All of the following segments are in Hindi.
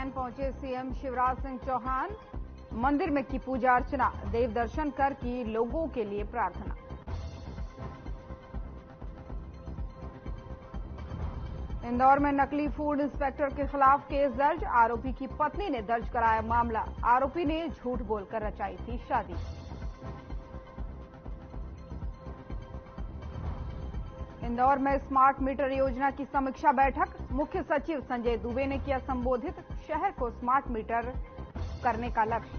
उज्जैन पहुंचे सीएम शिवराज सिंह चौहान। मंदिर में की पूजा अर्चना, देव दर्शन कर की लोगों के लिए प्रार्थना। इंदौर में नकली फूड इंस्पेक्टर के खिलाफ केस दर्ज, आरोपी की पत्नी ने दर्ज कराया मामला। आरोपी ने झूठ बोलकर रचाई थी शादी। इंदौर में स्मार्ट मीटर योजना की समीक्षा बैठक, मुख्य सचिव संजय दुबे ने किया संबोधित। शहर को स्मार्ट मीटर करने का लक्ष्य।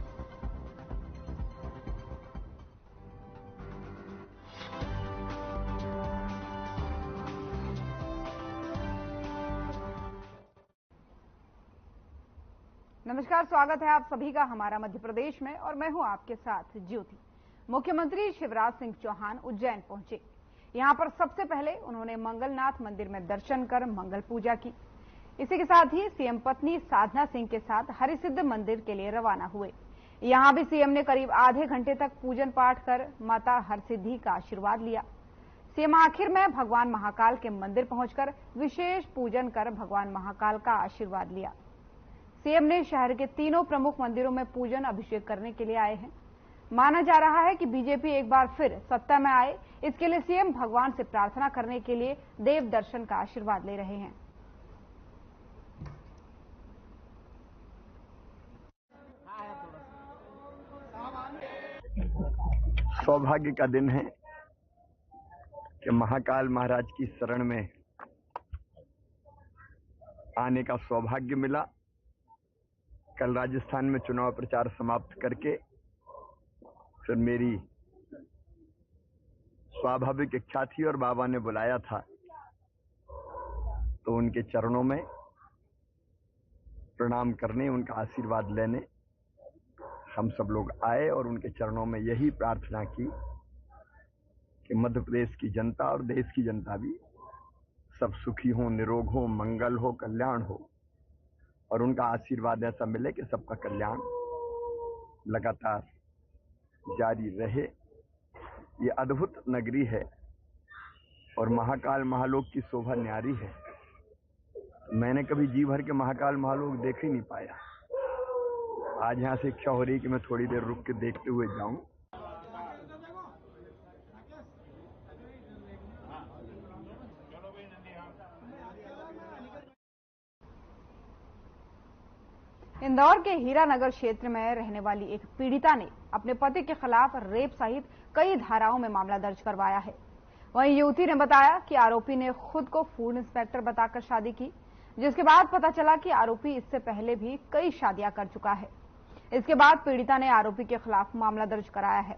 नमस्कार, स्वागत है आप सभी का हमारा मध्य प्रदेश में और मैं हूं आपके साथ ज्योति। मुख्यमंत्री शिवराज सिंह चौहान उज्जैन पहुंचे। यहां पर सबसे पहले उन्होंने मंगलनाथ मंदिर में दर्शन कर मंगल पूजा की। इसी के साथ ही सीएम पत्नी साधना सिंह के साथ हरिसिद्ध मंदिर के लिए रवाना हुए। यहां भी सीएम ने करीब आधे घंटे तक पूजन पाठ कर माता हरसिद्धि का आशीर्वाद लिया। सीएम आखिर में भगवान महाकाल के मंदिर पहुंचकर विशेष पूजन कर भगवान महाकाल का आशीर्वाद लिया। सीएम ने शहर के तीनों प्रमुख मंदिरों में पूजन अभिषेक करने के लिए आए हैं। माना जा रहा है कि बीजेपी एक बार फिर सत्ता में आए, इसके लिए सीएम भगवान से प्रार्थना करने के लिए देव दर्शन का आशीर्वाद ले रहे हैं। सौभाग्य का दिन है कि महाकाल महाराज की शरण में आने का सौभाग्य मिला। कल राजस्थान में चुनाव प्रचार समाप्त करके फिर मेरी स्वाभाविक इच्छा थी और बाबा ने बुलाया था, तो उनके चरणों में प्रणाम करने, उनका आशीर्वाद लेने हम सब लोग आए और उनके चरणों में यही प्रार्थना की कि मध्य प्रदेश की जनता और देश की जनता भी सब सुखी हो, निरोग हो, मंगल हो, कल्याण हो और उनका आशीर्वाद ऐसा मिले कि सबका कल्याण लगातार जारी रहे। ये अद्भुत नगरी है और महाकाल महालोक की शोभा न्यारी है। मैंने कभी जी भर के महाकाल महालोक देख ही नहीं पाया। आज यहां से इच्छा हो रही कि मैं थोड़ी देर रुक के देखते हुए जाऊं। इंदौर के हीरानगर क्षेत्र में रहने वाली एक पीड़िता ने अपने पति के खिलाफ रेप सहित कई धाराओं में मामला दर्ज करवाया है। वहीं युवती ने बताया कि आरोपी ने खुद को फूड इंस्पेक्टर बताकर शादी की, जिसके बाद पता चला कि आरोपी इससे पहले भी कई शादियां कर चुका है। इसके बाद पीड़िता ने आरोपी के खिलाफ मामला दर्ज कराया है।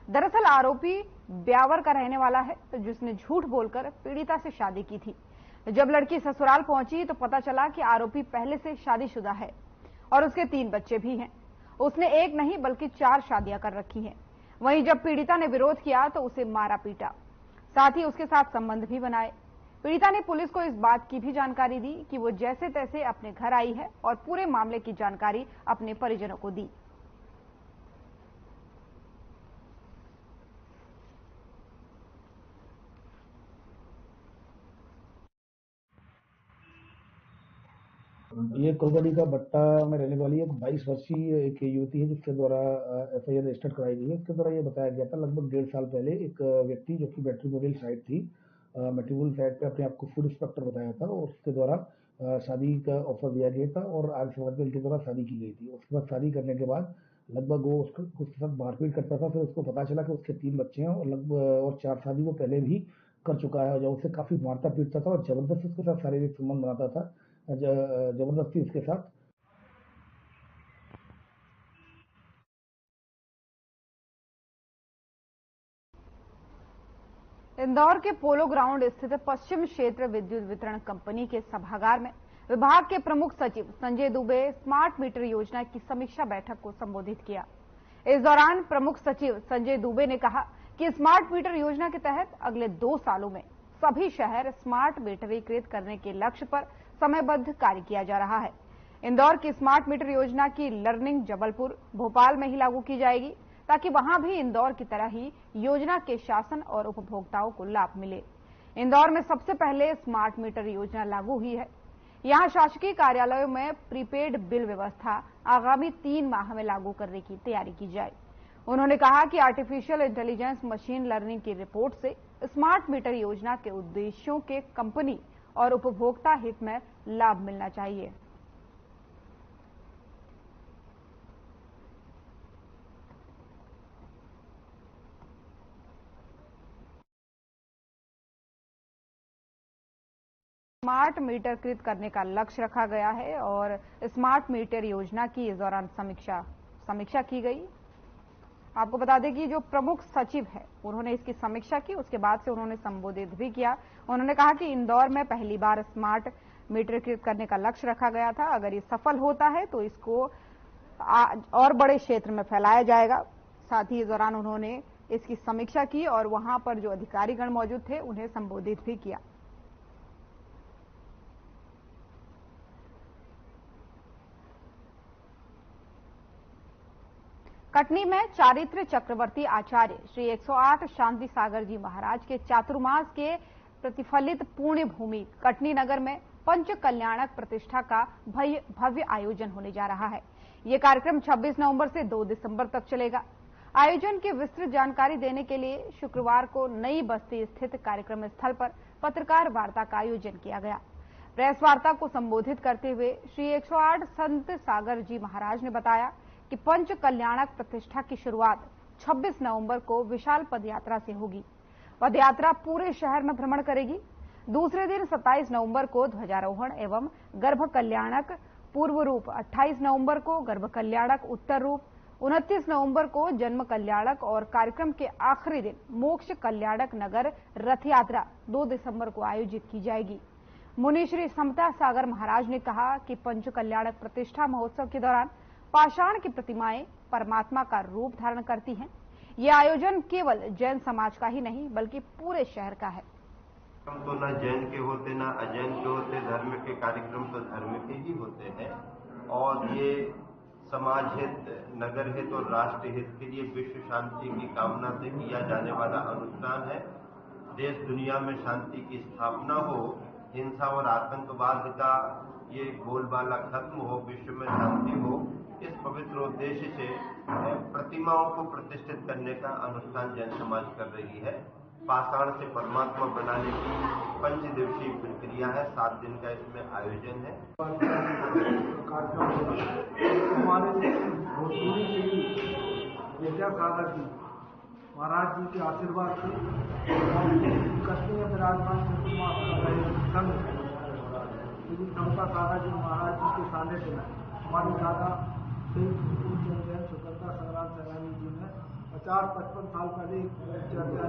दरअसल आरोपी ब्यावर का रहने वाला है, जिसने झूठ बोलकर पीड़िता से शादी की थी। जब लड़की ससुराल पहुंची तो पता चला कि आरोपी पहले से शादीशुदा है और उसके 3 बच्चे भी हैं। उसने एक नहीं बल्कि 4 शादियां कर रखी हैं। वहीं जब पीड़िता ने विरोध किया तो उसे मारा पीटा, साथ ही उसके साथ संबंध भी बनाए। पीड़िता ने पुलिस को इस बात की भी जानकारी दी कि वो जैसे तैसे अपने घर आई है और पूरे मामले की जानकारी अपने परिजनों को दी। ये कोलकाता का बट्टा में रहने वाली एक 22 वर्षीय एक युवती है, जिसके द्वारा एफआईआर रजिस्टर कराई गई है। इसके द्वारा ये बताया गया था लगभग 1.5 साल पहले एक व्यक्ति जो कि मैट्रिमोनियल साइट थी, मैट्रिमोनियल साइट पे अपने आप को फूड इंस्पेक्टर बताया था और उसके द्वारा शादी का ऑफर दिया गया था और आगे समाज में इनके द्वारा शादी की गई थी। उसके बाद शादी करने के बाद लगभग वो उसके साथ मारपीट करता था। फिर उसको पता चला कि उसके 3 बच्चे हैं और लगभग और 4 शादी वो पहले भी कर चुका है। जब उसे काफी मारता पीटता था और जबरदस्ती उसके साथ शारीरिक संबंध बनाता था, जबरदस्ती उसके साथ। इंदौर के पोलो ग्राउंड स्थित पश्चिम क्षेत्र विद्युत वितरण कंपनी के सभागार में विभाग के प्रमुख सचिव संजय दुबे स्मार्ट मीटर योजना की समीक्षा बैठक को संबोधित किया। इस दौरान प्रमुख सचिव संजय दुबे ने कहा कि स्मार्ट मीटर योजना के तहत अगले 2 सालों में सभी शहर स्मार्ट मीटरीकृत करने के लक्ष्य पर समयबद्ध कार्य किया जा रहा है। इंदौर की स्मार्ट मीटर योजना की लर्निंग जबलपुर, भोपाल में ही लागू की जाएगी, ताकि वहां भी इंदौर की तरह ही योजना के शासन और उपभोक्ताओं को लाभ मिले। इंदौर में सबसे पहले स्मार्ट मीटर योजना लागू हुई है। यहां शासकीय कार्यालयों में प्रीपेड बिल व्यवस्था आगामी 3 माह में लागू करने की तैयारी की जाए। उन्होंने कहा कि आर्टिफिशियल इंटेलिजेंस मशीन लर्निंग की रिपोर्ट से स्मार्ट मीटर योजना के उद्देश्यों के कंपनी और उपभोक्ता हित में लाभ मिलना चाहिए। स्मार्ट मीटर कृत करने का लक्ष्य रखा गया है और स्मार्ट मीटर योजना की इस दौरान समीक्षा की गई। आपको बता दें कि जो प्रमुख सचिव है उन्होंने इसकी समीक्षा की, उसके बाद से उन्होंने संबोधित भी किया। उन्होंने कहा कि इंदौर में पहली बार स्मार्ट मीटर कृत करने का लक्ष्य रखा गया था। अगर ये सफल होता है तो इसको और बड़े क्षेत्र में फैलाया जाएगा। साथ ही इस दौरान उन्होंने इसकी समीक्षा की और वहां पर जो अधिकारीगण मौजूद थे उन्हें संबोधित भी किया। कटनी में चारित्र चक्रवर्ती आचार्य श्री 108 शांति सागर जी महाराज के चातुर्मास के प्रतिफलित पुण्य भूमि कटनी नगर में पंच कल्याणक प्रतिष्ठा का भव्य आयोजन होने जा रहा है। ये कार्यक्रम 26 नवंबर से 2 दिसंबर तक चलेगा। आयोजन की विस्तृत जानकारी देने के लिए शुक्रवार को नई बस्ती स्थित कार्यक्रम स्थल पर पत्रकार वार्ता का आयोजन किया गया। प्रेस वार्ता को संबोधित करते हुए श्री 108 संत सागर जी महाराज ने बताया कि पंच कल्याणक प्रतिष्ठा की शुरुआत 26 नवंबर को विशाल पदयात्रा से होगी। पदयात्रा पूरे शहर में भ्रमण करेगी। दूसरे दिन 27 नवंबर को ध्वजारोहण एवं गर्भ कल्याणक पूर्व रूप, 28 नवंबर को गर्भ कल्याणक उत्तर रूप, 29 नवंबर को जन्म कल्याणक और कार्यक्रम के आखिरी दिन मोक्ष कल्याणक नगर रथ यात्रा 2 दिसंबर को आयोजित की जाएगी। मुनि श्री समता सागर महाराज ने कहा कि पंच कल्याणक प्रतिष्ठा महोत्सव के दौरान पाषाण की प्रतिमाएं परमात्मा का रूप धारण करती हैं। ये आयोजन केवल जैन समाज का ही नहीं बल्कि पूरे शहर का है। हम तो न जैन के होते न अजैन के होते, धर्म के कार्यक्रम तो धर्म के ही होते हैं और ये समाज हित, नगर हित और राष्ट्र हित के लिए विश्व शांति की कामना से किया जाने वाला अनुष्ठान है। देश दुनिया में शांति की स्थापना हो, हिंसा और आतंकवाद का ये बोलबाला खत्म हो, विश्व में शांति हो, इस पवित्र उद्देश्य से प्रतिमाओं को प्रतिष्ठित करने का अनुष्ठान जैन समाज कर रही है। पाषाण से परमात्मा बनाने की 5 दिवसीय प्रक्रिया है। 7 दिन का इसमें आयोजन है। हमारे भोजपुरी श्री विद्या सागर जी महाराज जी के आशीर्वाद से कटनी में विराजमान संत श्री समता सागर जी महाराज जी के सानिध्य में हमारे दादा श्री स्वतंत्रता संग्राम सेनानी जी ने 50-55 साल पहले चंद्र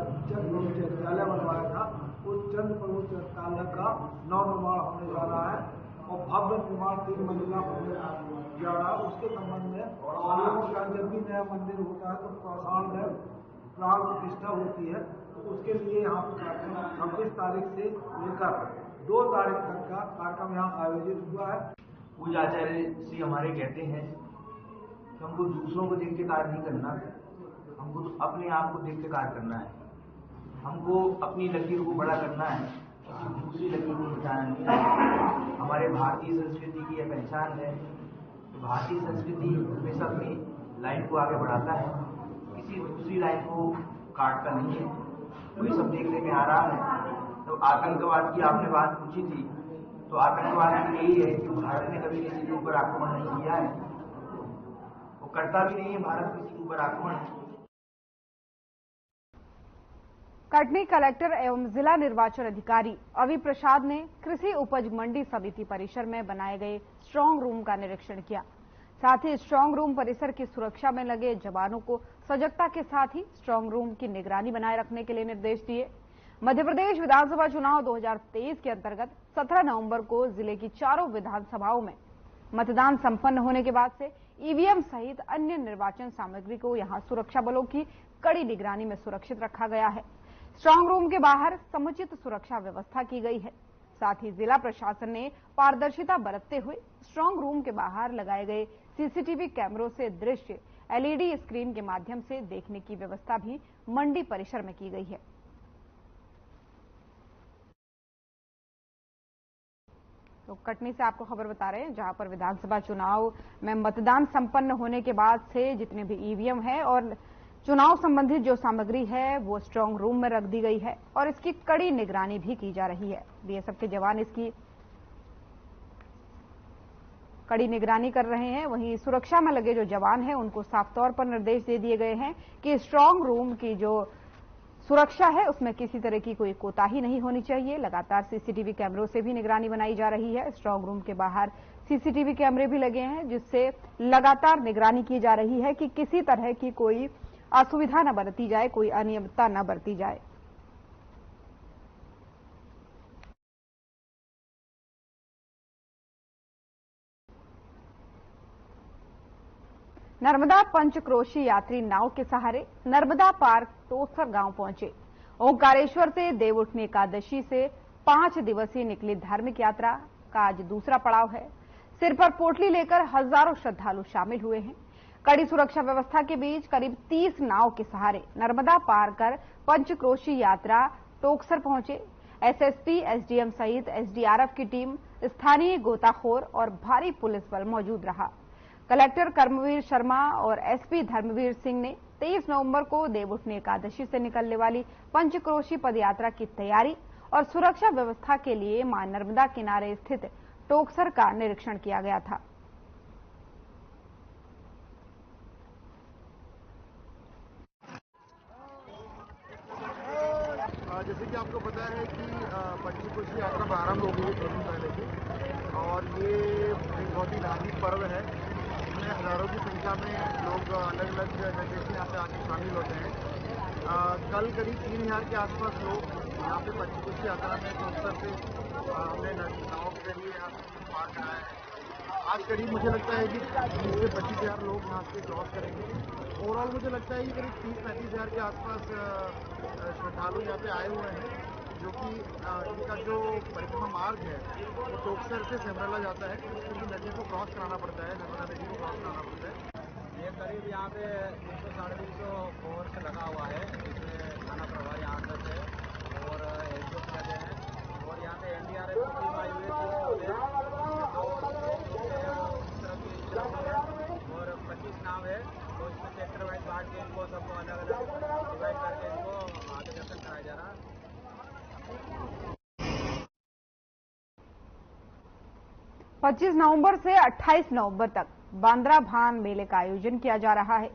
विद्यालय बनवाया था। उस चंद्र प्रभु विद्यालय का नवनिर्माण होने जा रहा है और भव्य निर्माण 3 मंजिला होने जा रहा है। उसके संबंध में लोगों का जब भी नया मंदिर होता है तो पाषाण में प्राण प्रतिष्ठा होती है। तो उसके लिए यहाँ पर 26 तारीख से लेकर 2 तारीख तक का कार्यक्रम यहाँ आयोजित हुआ है। पूज्य आचार्य श्री हमारे कहते हैं कि हमको दूसरों को देख के कार्य नहीं करना, हमको तो अपने आप को देख के कार्य करना है। हमको अपनी लकीर को बड़ा करना है, दूसरी लकीर को मिटाना नहीं है। हमारे भारतीय संस्कृति की यह पहचान है। तो भारतीय संस्कृति हमेशा अपनी लाइन को आगे बढ़ाता है, किसी दूसरी लाइन को काटता नहीं है। तो ये सब देखने में आ रहा है। तो आतंकवाद की आपने बात पूछी थी, तो आतंकवाद यही है कि भारत ने कभी किसी के ऊपर आक्रमण नहीं किया है, वो करता भी नहीं है भारत किसी के ऊपर आक्रमण। कटनी कलेक्टर एवं जिला निर्वाचन अधिकारी अवि प्रसाद ने कृषि उपज मंडी समिति परिसर में बनाए गए स्ट्रांग रूम का निरीक्षण किया। साथ ही स्ट्रांग रूम परिसर की सुरक्षा में लगे जवानों को सजगता के साथ ही स्ट्रांग रूम की निगरानी बनाए रखने के लिए निर्देश दिए। मध्य प्रदेश विधानसभा चुनाव 2023 के अंतर्गत 17 नवंबर को जिले की 4 विधानसभाओं में मतदान संपन्न होने के बाद से ईवीएम सहित अन्य निर्वाचन सामग्री को यहां सुरक्षा बलों की कड़ी निगरानी में सुरक्षित रखा गया है। स्ट्रांग रूम के बाहर समुचित सुरक्षा व्यवस्था की गई है। साथ ही जिला प्रशासन ने पारदर्शिता बरतते हुए स्ट्रांग रूम के बाहर लगाए गए सीसीटीवी कैमरों से दृश्य एलईडी स्क्रीन के माध्यम से देखने की व्यवस्था भी मंडी परिसर में की गई है। तो कटनी से आपको खबर बता रहे हैं, जहां पर विधानसभा चुनाव में मतदान संपन्न होने के बाद से जितने भी ईवीएम है और चुनाव संबंधित जो सामग्री है वो स्ट्रांग रूम में रख दी गई है और इसकी कड़ी निगरानी भी की जा रही है। बीएसएफ के जवान इसकी कड़ी निगरानी कर रहे हैं। वहीं सुरक्षा में लगे जो जवान हैं उनको साफ तौर पर निर्देश दे दिए गए हैं कि स्ट्रांग रूम की जो सुरक्षा है उसमें किसी तरह की कोई कोताही नहीं होनी चाहिए। लगातार सीसीटीवी कैमरों से भी निगरानी बनाई जा रही है। स्ट्रांग रूम के बाहर सीसीटीवी कैमरे भी लगे हैं, जिससे लगातार निगरानी की जा रही है कि किसी तरह की कोई असुविधा न बरती जाए, कोई अनियमितता न बरती जाए। नर्मदा पंचक्रोशी यात्री नाव के सहारे नर्मदा पार टोसर गांव पहुंचे। ओंकारेश्वर से देवउठनी एकादशी से 5 दिवसीय निकली धार्मिक यात्रा का आज दूसरा पड़ाव है। सिर पर पोटली लेकर हजारों श्रद्धालु शामिल हुए हैं। कड़ी सुरक्षा व्यवस्था के बीच करीब 30 नाव के सहारे नर्मदा पार कर पंचक्रोशी यात्रा टोकसर पहुंचे। एसएसपी, एसडीएम सहित एसडीआरएफ की टीम, स्थानीय गोताखोर और भारी पुलिस बल मौजूद रहा। कलेक्टर कर्मवीर शर्मा और एसपी धर्मवीर सिंह ने 23 नवंबर को देवउठनी एकादशी से निकलने वाली पंचक्रोशी पदयात्रा की तैयारी और सुरक्षा व्यवस्था के लिए मां नर्मदा किनारे स्थित टोकसर का निरीक्षण किया गया था। जैसे कि आपको पता है कि पंचक्रोशी यात्रा प्रारंभ हो गई है 2 दिन पहले से, और ये एक बहुत ही धार्मिक पर्व है। इसमें हजारों की संख्या में लोग अलग अलग जगह से यहाँ पे आके शामिल होते हैं। कल करीब 3000 के आसपास लोग यहाँ पे पंचक्रोशी यात्रा में टोकसर से हमने नाव के जरिए यहाँ से पार कराया है। आज करीब मुझे लगता है कि 20 से 25,000 लोग यहाँ से क्रॉस करेंगे। ओवरऑल मुझे लगता है कि करीब 30-35,000 के आसपास श्रद्धालु यहाँ पे आए हुए हैं, जो कि इनका जो परिक्रमा मार्ग है वो टोकसर से सेमरला जाता है, क्योंकि नदी को क्रॉस कराना पड़ता है, नर्मदा नदी को क्रॉस कराना पड़ता है। ये करीब यहाँ पे 300-350 फोर्स लगा हुआ है, जिसमें थाना प्रभारी यहाँ तक है और एसडीओ लगे हैं, और यहाँ पे एनडीआरएफ की टीम आई हुई है और 25 नाव है, तो इसमें सेक्टर वाइज बांट के इनको सबको अलग अलग डिवाइड करके इनको मार्गदर्शन कराया जा रहा है। 25 नवंबर से 28 नवंबर तक बांद्रा भान मेले का आयोजन किया जा रहा है।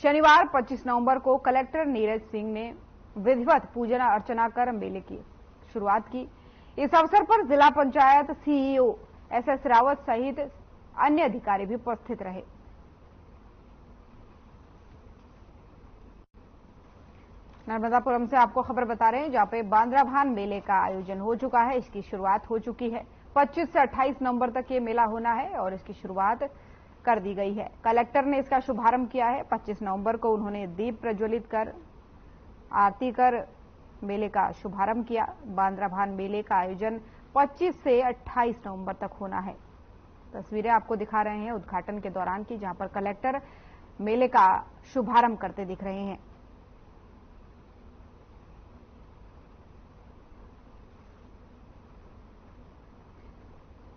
शनिवार 25 नवंबर को कलेक्टर नीरज सिंह ने विधिवत पूजा अर्चना कर मेले की शुरुआत की। इस अवसर पर जिला पंचायत सीईओ एसएस रावत सहित अन्य अधिकारी भी उपस्थित रहे। नर्मदापुरम से आपको खबर बता रहे हैं, जहां पे बांद्रा भान मेले का आयोजन हो चुका है। इसकी शुरुआत हो चुकी है। 25 से 28 नवंबर तक ये मेला होना है और इसकी शुरुआत कर दी गई है। कलेक्टर ने इसका शुभारंभ किया है। 25 नवंबर को उन्होंने दीप प्रज्वलित कर आरती कर मेले का शुभारंभ किया। बांद्रा भान मेले का आयोजन 25 से 28 नवंबर तक होना है। तस्वीरें आपको दिखा रहे हैं उद्घाटन के दौरान की, जहां पर कलेक्टर मेले का शुभारंभ करते दिख रहे हैं।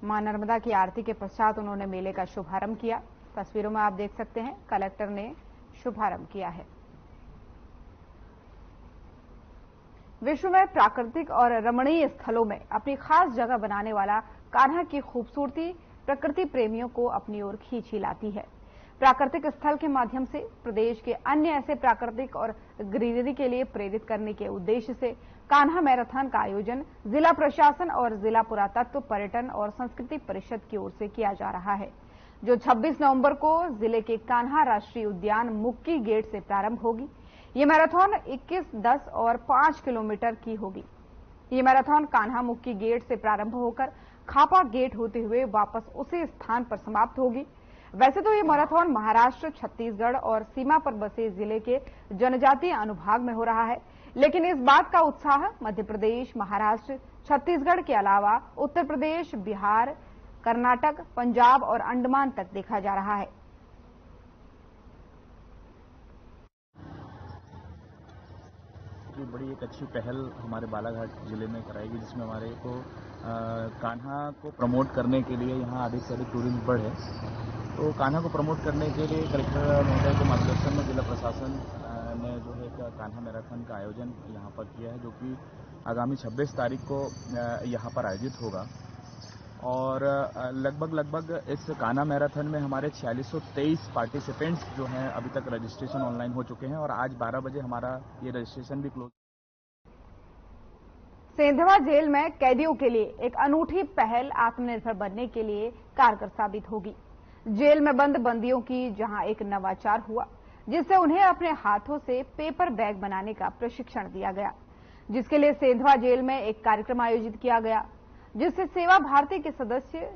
मां नर्मदा की आरती के पश्चात उन्होंने मेले का शुभारंभ किया। तस्वीरों में आप देख सकते हैं कलेक्टर ने शुभारंभ किया है। विश्व में प्राकृतिक और रमणीय स्थलों में अपनी खास जगह बनाने वाला कान्हा की खूबसूरती प्रकृति प्रेमियों को अपनी ओर खींच ही लाती है। प्राकृतिक स्थल के माध्यम से प्रदेश के अन्य ऐसे प्राकृतिक और ग्रीनरी के लिए प्रेरित करने के उद्देश्य से कान्हा मैराथन का आयोजन जिला प्रशासन और जिला पुरातत्व, पर्यटन और संस्कृति परिषद की ओर से किया जा रहा है, जो 26 नवंबर को जिले के कान्हा राष्ट्रीय उद्यान मुक्की गेट से प्रारंभ होगी। ये मैराथन 21, 10 और 5 किलोमीटर की होगी। ये मैराथन कान्हा मुक्की गेट से प्रारंभ होकर खापा गेट होते हुए वापस उसी स्थान पर समाप्त होगी। वैसे तो ये मैराथन महाराष्ट्र, छत्तीसगढ़ और सीमा पर बसे जिले के जनजातीय अनुभाग में हो रहा है, लेकिन इस बात का उत्साह मध्य प्रदेश, महाराष्ट्र, छत्तीसगढ़ के अलावा उत्तर प्रदेश, बिहार, कर्नाटक, पंजाब और अंडमान तक देखा जा रहा है। की बड़ी एक अच्छी पहल हमारे बालाघाट जिले में कराएगी, जिसमें हमारे को कान्हा को प्रमोट करने के लिए यहाँ अधिक से अधिक टूरिज्म बढ़े। तो कान्हा को प्रमोट करने के लिए कलेक्टर महोदय के मार्गदर्शन में जिला प्रशासन ने जो है कान्हा मैराथन का आयोजन यहाँ पर किया है, जो कि आगामी 26 तारीख को यहाँ पर आयोजित होगा। और लगभग इस कान्हा मैराथन में हमारे 4623 पार्टिसिपेंट्स जो हैं अभी तक रजिस्ट्रेशन ऑनलाइन हो चुके हैं और आज 12 बजे हमारा ये रजिस्ट्रेशन भी क्लोज। सेंधवा जेल में कैदियों के लिए एक अनूठी पहल आत्मनिर्भर बनने के लिए कारगर साबित होगी। जेल में बंद बंदियों की जहां एक नवाचार हुआ, जिससे उन्हें अपने हाथों से पेपर बैग बनाने का प्रशिक्षण दिया गया, जिसके लिए सेंधवा जेल में एक कार्यक्रम आयोजित किया गया, जिससे सेवा भारती के सदस्य,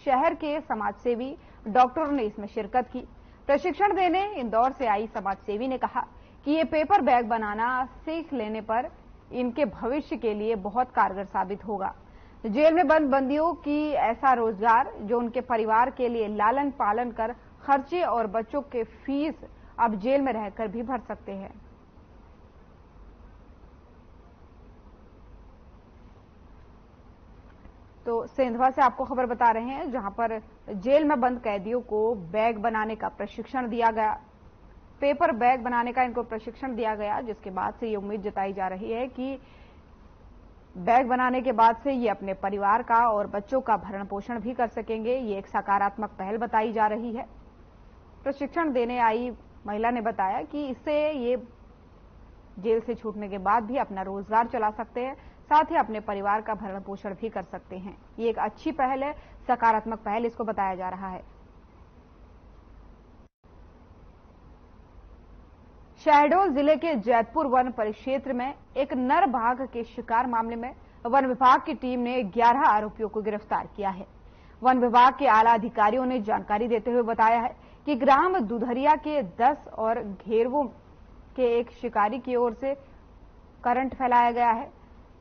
शहर के समाजसेवी, डॉक्टरों ने इसमें शिरकत की। प्रशिक्षण देने इंदौर से आई समाजसेवी ने कहा कि ये पेपर बैग बनाना सीख लेने पर इनके भविष्य के लिए बहुत कारगर साबित होगा। जेल में बंद बंदियों की ऐसा रोजगार जो उनके परिवार के लिए लालन पालन कर खर्चे और बच्चों के फीस अब जेल में रहकर भी भर सकते हैं। तो सेंधवा से आपको खबर बता रहे हैं, जहां पर जेल में बंद कैदियों को बैग बनाने का प्रशिक्षण दिया गया, पेपर बैग बनाने का इनको प्रशिक्षण दिया गया, जिसके बाद से ये उम्मीद जताई जा रही है कि बैग बनाने के बाद से ये अपने परिवार का और बच्चों का भरण पोषण भी कर सकेंगे। ये एक सकारात्मक पहल बताई जा रही है। प्रशिक्षण देने आई महिला ने बताया कि इससे ये जेल से छूटने के बाद भी अपना रोजगार चला सकते हैं, साथ ही अपने परिवार का भरण पोषण भी कर सकते हैं। ये एक अच्छी पहल है, सकारात्मक पहल इसको बताया जा रहा है। शहडोल जिले के जैतपुर वन परिक्षेत्र में एक नर बाघ के शिकार मामले में वन विभाग की टीम ने 11 आरोपियों को गिरफ्तार किया है। वन विभाग के आला अधिकारियों ने जानकारी देते हुए बताया है कि ग्राम दुधरिया के 10 और घेरवों के एक शिकारी की ओर से करंट फैलाया गया है,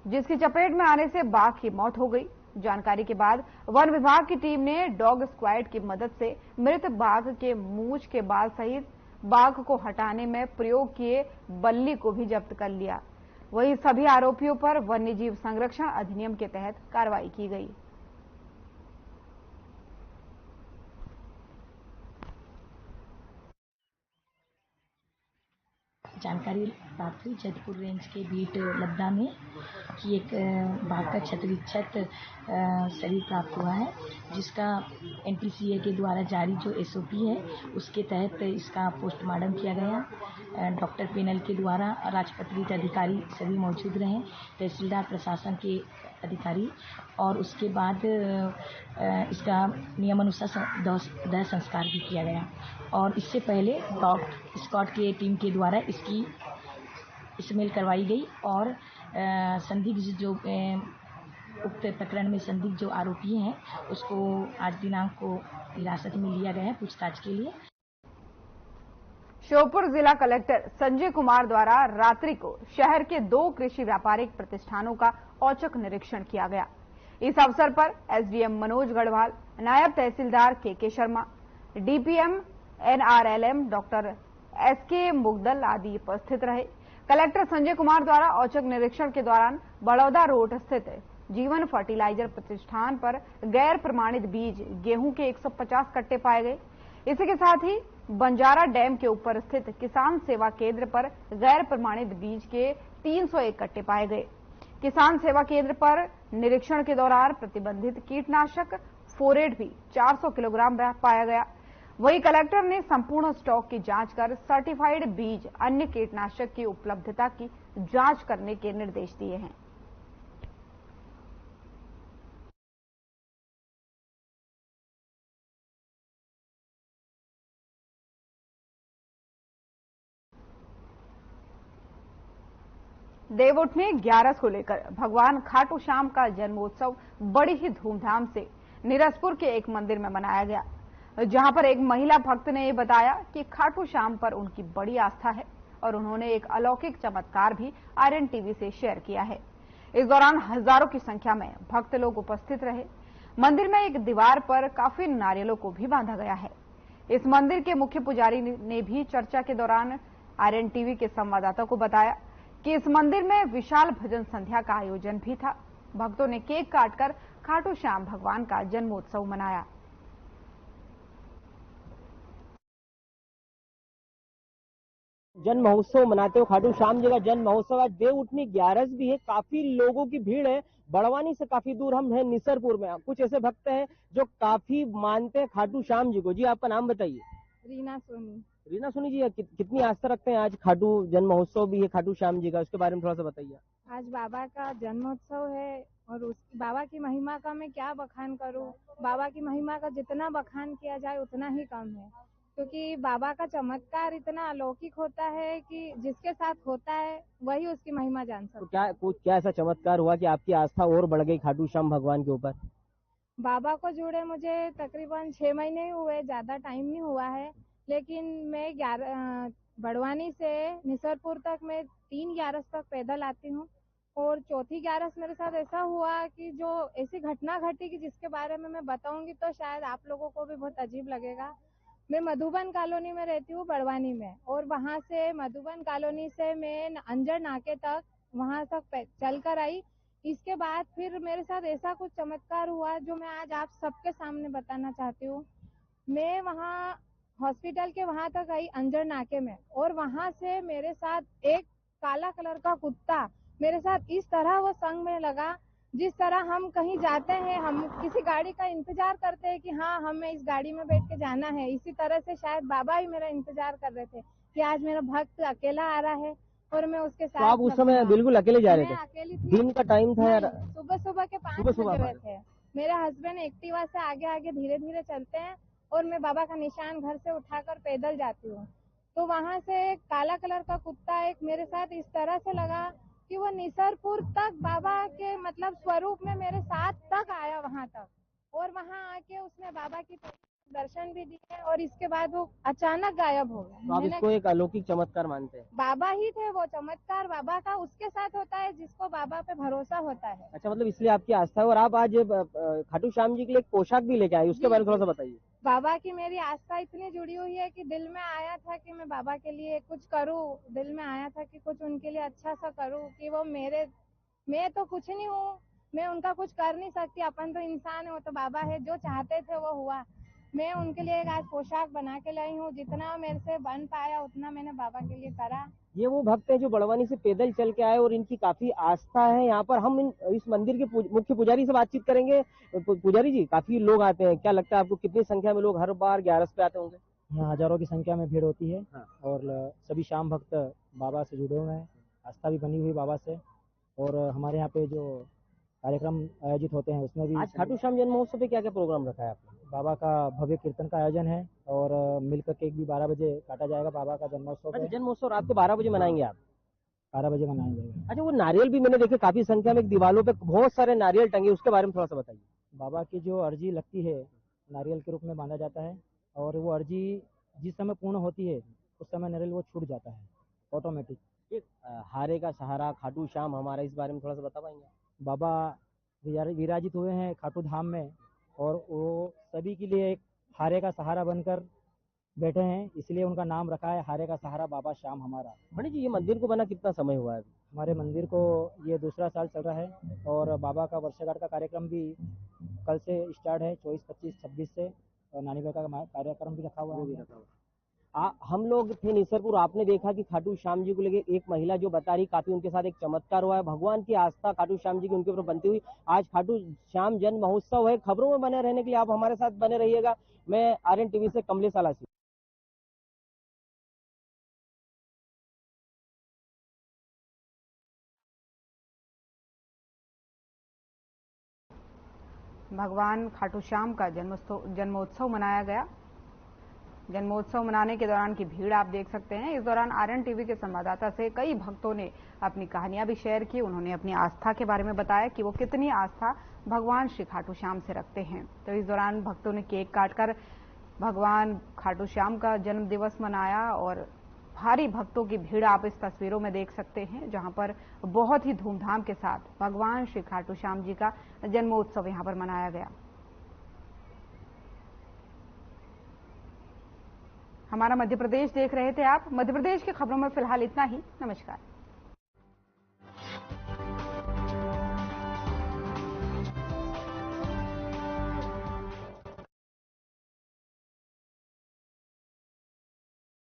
जिसकी चपेट में आने से बाघ की मौत हो गई। जानकारी के बाद वन विभाग की टीम ने डॉग स्क्वाड की मदद से मृत बाघ के मूंछ के बाल सहित बाघ को हटाने में प्रयोग किए बल्ली को भी जब्त कर लिया। वहीं सभी आरोपियों पर वन्यजीव संरक्षण अधिनियम के तहत कार्रवाई की गई। जानकारी प्राप्त हुई जैतपुर रेंज के बीट लद्दा में कि एक बाघ का क्षत शरीर प्राप्त हुआ है, जिसका एनपीसीए के द्वारा जारी जो एसओपी है उसके तहत इसका पोस्टमार्टम किया गया। डॉक्टर पैनल के द्वारा राजपत्रित अधिकारी सभी मौजूद रहे, तहसीलदार प्रशासन के अधिकारी, और उसके बाद इसका नियमानुसार दाह संस्कार भी किया गया। और इससे पहले डॉग स्क्वाड की टीम के द्वारा इसकी स्मेल करवाई गई और संदिग्ध जो उक्त प्रकरण में संदिग्ध जो आरोपी हैं उसको आज दिनांक को हिरासत में लिया गया है पूछताछ के लिए। श्योपुर जिला कलेक्टर संजय कुमार द्वारा रात्रि को शहर के 2 कृषि व्यापारिक प्रतिष्ठानों का औचक निरीक्षण किया गया। इस अवसर पर एसडीएम मनोज गढ़वाल, नायब तहसीलदार K Sharma, DPM NRLM doctor SK Mugdal आदि उपस्थित रहे। कलेक्टर संजय कुमार द्वारा औचक निरीक्षण के दौरान बड़ौदा रोड स्थित जीवन फर्टिलाइजर प्रतिष्ठान पर गैर प्रमाणित बीज गेहूं के 150 कट्टे पाए गए। इसी के साथ ही बंजारा डैम के ऊपर स्थित किसान सेवा केंद्र पर गैर प्रमाणित बीज के 301 कट्टे पाए गए। किसान सेवा केंद्र पर निरीक्षण के दौरान प्रतिबंधित कीटनाशक फोरेट भी 400 किलोग्राम पाया गया। वहीं कलेक्टर ने संपूर्ण स्टॉक की जांच कर सर्टिफाइड बीज, अन्य कीटनाशक की उपलब्धता की जांच करने के निर्देश दिए हैं। देवउठ में 11 को लेकर भगवान खाटू श्याम का जन्मोत्सव बड़ी ही धूमधाम से नीरजपुर के एक मंदिर में मनाया गया, जहां पर एक महिला भक्त ने ये बताया कि खाटू श्याम पर उनकी बड़ी आस्था है और उन्होंने एक अलौकिक चमत्कार भी आर्यन टीवी से शेयर किया है। इस दौरान हजारों की संख्या में भक्त लोग उपस्थित रहे। मंदिर में एक दीवार पर काफी नारियलों को भी बांधा गया है। इस मंदिर के मुख्य पुजारी ने भी चर्चा के दौरान आर्यन टीवी के संवाददाता को बताया कि इस मंदिर में विशाल भजन संध्या का आयोजन भी था। भक्तों ने केक काटकर खाटू श्याम भगवान का जन्मोत्सव मनाया। जन्म महोत्सव मनाते हो खाटू श्याम जी का जन्म महोत्सव। आज देव उठनी 11 भी है, काफी लोगों की भीड़ है। बड़वानी से काफी दूर हम हैं निसरपुर में। कुछ ऐसे भक्त हैं जो काफी मानते हैं खाटू श्याम जी को। जी आपका नाम बताइए। रीना सोनी। रीना सोनी जी, कितनी आस्था रखते हैं? आज खाटू जन्म महोत्सव भी है खाटू श्याम जी का, उसके बारे में थोड़ा सा बताइए। आज बाबा का जन्मोत्सव है और उस बाबा की महिमा का मैं क्या बखान करूं। बाबा की महिमा का जितना बखान किया जाए उतना ही कम है, क्योंकि बाबा का चमत्कार इतना अलौकिक होता है कि जिसके साथ होता है वही उसकी महिमा जान सकता है। तो क्या ऐसा चमत्कार हुआ कि आपकी आस्था और बढ़ गई खाटू श्याम भगवान के ऊपर? बाबा को जुड़े मुझे तकरीबन 6 महीने ही हुए, ज्यादा टाइम नहीं हुआ है, लेकिन मैं बड़वानी से निसरपुर तक मैं 3 ग्यारस तक पैदल आती हूँ और चौथी ग्यारस मेरे साथ ऐसा हुआ कि जो ऐसी घटना घटी कि जिसके बारे में मैं बताऊंगी तो शायद आप लोगों को भी बहुत अजीब लगेगा। मैं मधुबन कॉलोनी में रहती हूँ बड़वानी में, और वहाँ से मधुबन कॉलोनी से मैं अंजर नाके तक वहाँ तक चल कर आई। इसके बाद फिर मेरे साथ ऐसा कुछ चमत्कार हुआ जो मैं आज आप सबके सामने बताना चाहती हूँ। मैं वहाँ हॉस्पिटल के वहाँ तक आई अंजर नाके में, और वहाँ से मेरे साथ एक काला कलर का कुत्ता मेरे साथ इस तरह वो संग में लगा, जिस तरह हम कहीं जाते हैं, हम किसी गाड़ी का इंतजार करते हैं कि हाँ हमें इस गाड़ी में बैठ के जाना है, इसी तरह से शायद बाबा ही मेरा इंतजार कर रहे थे कि आज मेरा भक्त अकेला आ रहा है और मैं उसके साथ। तो आप उस समय बिल्कुल अकेले जा रहे थे? अकेली थी। दिन का टाइम था यार? सुबह के 5 बजे हुए थे। मेरे हस्बैंड एक्टिवा से आगे आगे धीरे धीरे चलते हैं और मैं बाबा का निशान घर से उठाकर पैदल जाती हूँ। तो वहाँ से काला कलर का कुत्ता एक मेरे साथ इस तरह से लगा कि वो निसरपुर तक बाबा के मतलब स्वरूप में मेरे साथ तक आया वहाँ तक, और वहाँ आके उसने बाबा की दर्शन भी दिए और इसके बाद वो अचानक गायब हो गया। तो आप इसको एक अलौकिक चमत्कार मानते हैं? बाबा ही थे वो, चमत्कार बाबा का उसके साथ होता है जिसको बाबा पे भरोसा होता है। अच्छा, मतलब इसलिए आपकी आस्था है। और आप आज खाटू श्याम जी के लिए एक पोशाक भी लेके आए, उसके बारे में थोड़ा सा बताइए। बाबा की मेरी आस्था इतनी जुड़ी हुई है कि दिल में आया था कि मैं बाबा के लिए कुछ करूं, दिल में आया था कि कुछ उनके लिए अच्छा सा करूं, कि वो मैं तो कुछ नहीं हूँ, मैं उनका कुछ कर नहीं सकती, अपन तो इंसान है, वो तो बाबा है, जो चाहते थे वो हुआ। मैं उनके लिए एक आज पोशाक बना के लाई हूँ, जितना मेरे से बन पाया उतना मैंने बाबा के लिए करा। ये वो भक्त हैं जो बड़वानी से पैदल चल के आए और इनकी काफी आस्था है यहाँ पर। हम इस मंदिर के मुख्य पुजारी से बातचीत करेंगे। पुजारी जी, काफी लोग आते हैं, क्या लगता है आपको कितनी संख्या में लोग हर बार 11 पे आते होंगे? यहाँ हजारों की संख्या में भीड़ होती है। हाँ। और सभी श्याम भक्त बाबा से जुड़े हुए हैं, आस्था भी बनी हुई बाबा से। और हमारे यहाँ पे जो कार्यक्रम आयोजित होते हैं उसमें भी। आज खाटू श्याम जन्म महोत्सव पे क्या क्या प्रोग्राम रखा है आपने? बाबा का भव्य कीर्तन का आयोजन है और मिलकर केक भी 12 बजे काटा जाएगा बाबा का जन्मोत्सव। अच्छा, जन्मोत्सव रात को 12 बजे मनाएंगे आप? 12 बजे मनाएंगे। अच्छा, वो नारियल भी मैंने देखे काफी संख्या में, दीवारों पे बहुत सारे नारियल टंगे, उसके बारे में थोड़ा सा बताइए। बाबा की जो अर्जी लगती है नारियल के रूप में बांधा जाता है, और वो अर्जी जिस समय पूर्ण होती है उस समय नारियल वो छूट जाता है ऑटोमेटिक। हारे का सहारा खाटू श्याम हमारा, इस बारे में थोड़ा सा बता पाएंगे? बाबा विराजित हुए हैं खाटू धाम में, और वो सभी के लिए एक हारे का सहारा बनकर बैठे हैं, इसलिए उनका नाम रखा है हारे का सहारा बाबा श्याम हमारा। पंडित जी, ये मंदिर को बना कितना समय हुआ है? हमारे मंदिर को ये दूसरा साल चल रहा है, और बाबा का वर्षगांठ का कार्यक्रम भी कल से स्टार्ट है, 24, 25, 26 से, और नानी का कार्यक्रम भी रखा हुआ है। हम लोग थे निसरपुर, आपने देखा कि खाटू श्याम जी को लेकर एक महिला जो बता रही, काफी उनके साथ एक चमत्कार हुआ है। भगवान की आस्था खाटू श्याम जी की उनके ऊपर बनती हुई आज खाटू श्याम जन्म महोत्सव है। खबरों में बने रहने के लिए आप हमारे साथ बने रहिएगा। मैं आर्यन टीवी से कमलेश आलासी। भगवान खाटू श्याम का जन्मोत्सव मनाया गया। जन्मोत्सव मनाने के दौरान की भीड़ आप देख सकते हैं। इस दौरान आर्यन टीवी के संवाददाता से कई भक्तों ने अपनी कहानियां भी शेयर की। उन्होंने अपनी आस्था के बारे में बताया कि वो कितनी आस्था भगवान श्री खाटू श्याम से रखते हैं। तो इस दौरान भक्तों ने केक काटकर भगवान खाटू श्याम का जन्म दिवस मनाया, और भारी भक्तों की भीड़ आप इस तस्वीरों में देख सकते हैं, जहां पर बहुत ही धूमधाम के साथ भगवान श्री खाटू श्याम जी का जन्मोत्सव यहां पर मनाया गया। हमारा मध्य प्रदेश देख रहे थे आप। मध्य प्रदेश की खबरों में फिलहाल इतना ही। नमस्कार।